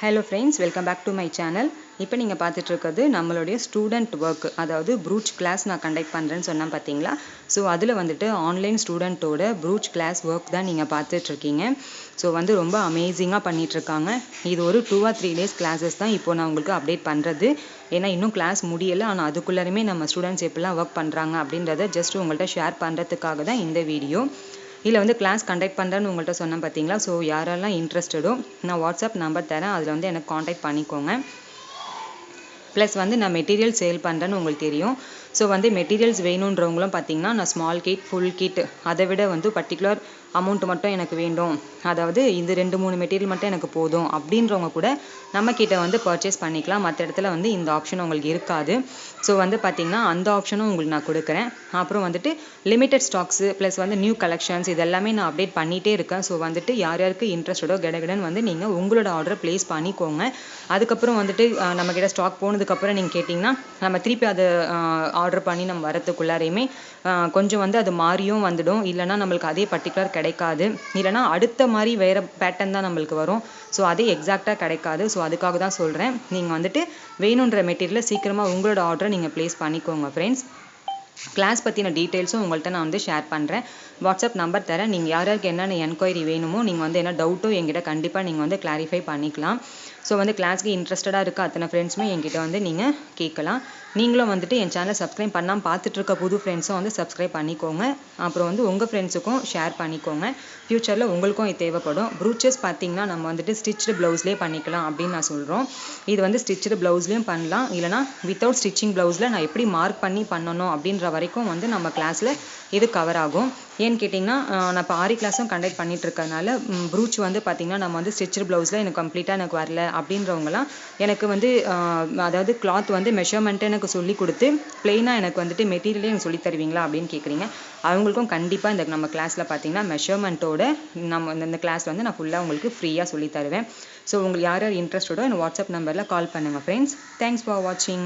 Hello friends, welcome back to my channel. இப்போ நீங்க பார்த்துட்டு இருக்கிறது நம்மளுடைய ஸ்டூடண்ட் வர்க், அதாவது ப்ரூச் கிளாஸ் நான் கண்டக்ட் பண்றேன்னு சொன்னா பாத்தீங்களா. சோ அதுல வந்துட்டு ஆன்லைன் ஸ்டூடண்டோட ப்ரூச் கிளாஸ் வர்க் தான் நீங்க பார்த்துட்டு இருக்கீங்க. சோ வந்து ரொம்ப அமேசிங்கா பண்ணிட்டு இருக்காங்க. இது ஒரு 2 or 3 days classes தான் இப்போ நான் உங்களுக்கு அப்டேட் பண்றது. ஏன்னா இன்னும் கிளாஸ் முடியல, ஆனா அதுக்குள்ளருமே நம்ம ஸ்டூடண்ட்ஸ் எப்படிலாம் வர்க் பண்றாங்க அப்படின்றத ஜஸ்ட் உங்கள்ட்ட ஷேர் பண்றதுக்காக தான் இந்த வீடியோ. இதில் வந்து கிளாஸ் கண்டக்ட் பண்ணுறேன்னு உங்கள்கிட்ட சொன்னேன் பார்த்தீங்களா. ஸோ யாரெல்லாம் இன்ட்ரெஸ்டடோ நான் வாட்ஸ்அப் நம்பர் தரேன், அதில் வந்து எனக்கு காண்டாக்ட் பண்ணிக்கோங்க. ப்ளஸ் வந்து நான் மெட்டீரியல் சேல் பண்ணுறேன்னு உங்களுக்கு தெரியும். ஸோ வந்து மெட்டீரியல்ஸ் வேணுன்றவங்களும் பார்த்தீங்கன்னா நான் ஸ்மால் கிட் ஃபுல் கிட் அதை விட வந்து பர்டிகுலர் அமௌண்ட் மட்டும் எனக்கு வேண்டும், அதாவது இந்த 2-3 மெட்டீரியல் மட்டும் எனக்கு போதும் அப்படின்றவங்க கூட நம்ம கிட்ட வந்து பர்ச்சேஸ் பண்ணிக்கலாம். மற்ற இடத்துல வந்து இந்த ஆப்ஷன் உங்களுக்கு இருக்காது. ஸோ வந்து பார்த்தீங்கன்னா அந்த ஆப்ஷனும் உங்களுக்கு நான் கொடுக்குறேன். அப்புறம் வந்துட்டு லிமிடெட் ஸ்டாக்ஸு ப்ளஸ் வந்து நியூ கலெக்ஷன்ஸ் இதெல்லாமே நான் அப்டேட் பண்ணிகிட்டே இருக்கேன். ஸோ வந்துட்டு யார் யாருக்கு இன்ட்ரெஸ்டடோ கடகடன்னு வந்து நீங்கள் உங்களோட ஆர்டரை ப்ளேஸ் பண்ணிக்கோங்க. அதுக்கப்புறம் வந்துட்டு நம்மக்கிட்ட ஸ்டாக் போனதுக்கப்புறம் நீங்கள் கேட்டிங்கன்னா நம்ம திருப்பி அதை ஆர்டர் பண்ணி நம்ம வரத்துக்குள்ளாரையுமே கொஞ்சம் வந்து அது மாறியும் வந்துடும், இல்லைனா நம்மளுக்கு அதே பர்டிகுலர் கிடைக்காது, இல்லைனா அடுத்த மாதிரி வேறு பேட்டர்ன் தான் நம்மளுக்கு வரும். ஸோ அதே எக்ஸாக்டாக கிடைக்காது. ஸோ அதுக்காக தான் சொல்கிறேன், நீங்கள் வந்துட்டு வேணுன்ற மெட்டீரியலை சீக்கிரமாக உங்களோட ஆர்டரை நீங்கள் ப்ளேஸ் பண்ணிக்கோங்க ஃப்ரெண்ட்ஸ். கிளாஸ் பற்றின டீட்டெயில்ஸும் உங்கள்கிட்ட நான் வந்து ஷேர் பண்ணுறேன். வாட்ஸ்அப் நம்பர் தரேன். நீங்கள் யார் யாருக்கு என்னென்ன என்கொயரி வேணுமோ நீங்கள் வந்து என்ன டவுட்டோ என்கிட்ட கண்டிப்பாக நீங்கள் வந்து கிளாரிஃபை பண்ணிக்கலாம். ஸோ வந்து கிளாஸ்க்கு இன்ட்ரெஸ்டடாக இருக்க அத்தனை ஃப்ரெண்ட்ஸுமே என்கிட்ட வந்து நீங்கள் கேட்கலாம். நீங்களும் வந்துட்டு என் சேனலை சப்ஸ்கிரைப் பண்ணாமல் பார்த்துட்டு இருக்க புது ஃப்ரெண்ட்ஸும் வந்து சப்ஸ்கிரைப் பண்ணிக்கோங்க. அப்புறம் வந்து உங்கள் ஃப்ரெண்ட்ஸுக்கும் ஷேர் பண்ணிக்கோங்க. ஃப்யூச்சரில் உங்களுக்கும் இது தேவைப்படும். ப்ரூச்சஸ் பார்த்தீங்கன்னா நம்ம வந்துட்டு ஸ்டிச்டு ப்ளவுஸ்லேயே பண்ணிக்கலாம் அப்படின்னு நான் சொல்கிறோம். இது வந்து ஸ்டிச்டு ப்ளவுஸ்லேயும் பண்ணலாம், இல்லைனா வித்தவுட் ஸ்டிச்சிங் ப்ளவுஸில் நான் எப்படி மார்க் பண்ணி பண்ணணும் அப்படின்ற வரைக்கும் வந்து நம்ம கிளாஸில் இது கவர் ஆகும். ஏன்னு கேட்டிங்கன்னா நான் இப்போ ஆரி கிளாஸும் கண்டக்ட் பண்ணிட்டு இருக்கறனால ப்ரூச் வந்து பார்த்திங்கன்னா நம்ம வந்து ஸ்டிச்டு ப்ளவுஸில் எனக்கு கம்ப்ளீட்டாக எனக்கு வரல அப்படின்றவங்களாம் எனக்கு வந்து அதாவது கிளாத் வந்து மெஷர்மெண்ட்டை எனக்கு சொல்லி கொடுத்து பிளெயினாக எனக்கு வந்துட்டு மெட்டீரியலே எனக்கு சொல்லி தருவீங்களா அப்படின்னு கேட்குறீங்க. அவங்களுக்கும் கண்டிப்பாக இந்த நம்ம கிளாஸில் பார்த்தீங்கன்னா மெஷர்மெண்ட்டோட நம்ம இந்த கிளாஸ் வந்து நான் ஃபுல்லாக உங்களுக்கு ஃப்ரீயாக சொல்லி தருவேன். ஸோ உங்களுக்கு யார் யார் இன்ட்ரெஸ்டடோ எனக்கு வாட்ஸ்அப் நம்பரில் கால் பண்ணுங்கள் ஃப்ரெண்ட்ஸ். தேங்க்ஸ் ஃபார் வாட்சிங்.